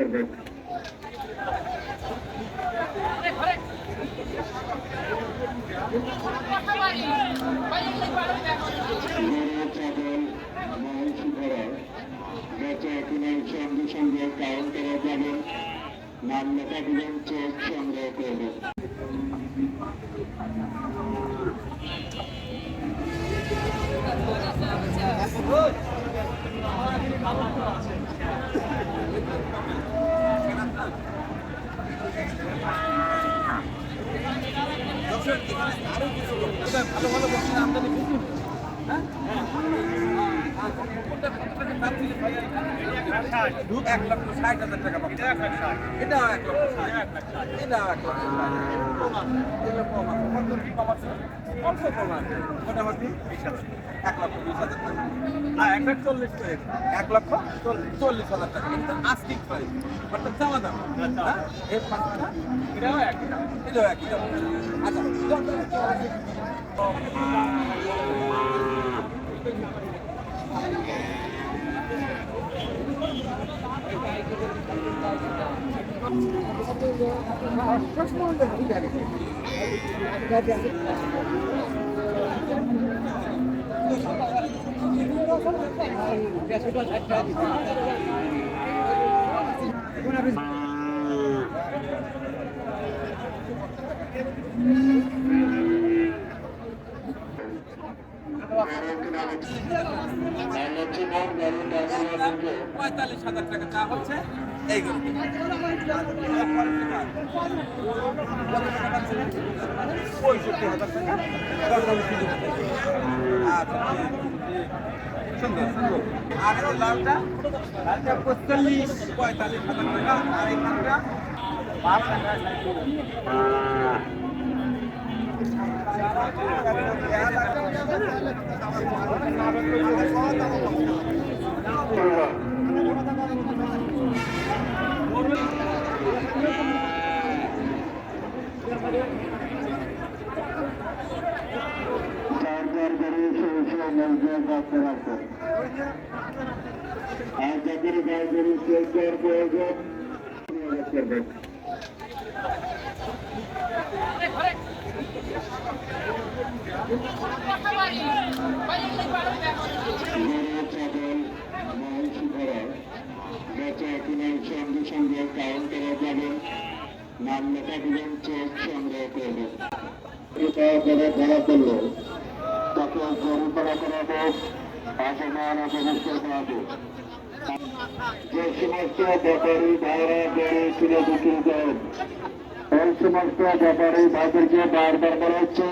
করবেন। সঙ্গে সঙ্গে কাউন্টারে যাবেন, নাম লেখা দিবেন, চেক সংগ্রহ করবেন। ভালো ভালো বলছেন আমদানি প্রচুর। হ্যাঁ 1,60,000 টাকা পাবো। এটাও 1,60,000, এটাও 1,60,000। অল্প কমান মোটামুটি 1,20,000 টাকা। 1,40,000 টাকা কিন্তু আস্কিং প্রাইস, অর্থাৎ চাওয়া দাম। এর পাঁচটা এটাও একই দাম। আচ্ছা $45,000 টাকা চা হচ্ছে এই গরু। $65,000 টাকা। সুন্দর সুন্দর। আর লালটা 45,000 টাকা। আর এখানটা আর যাদের গাড়ি চেক দেওয়ার প্রয়োজন করবেন। সঙ্গে সঙ্গে কাউন্টারে যাবেন, নাম লেখা দিবেন, চেক সংগ্রহ করবেন। ধরা করলে তাকে জরিমানা করা হবে, আজমানা ব্যবস্থা করা হবে। যে সমস্ত ব্যাপারী ভাড়া গাড়ি কিনে বিক্রি করেন, এই সমস্ত ব্যাপারী ভাইদেরকে বারবার বলা হচ্ছে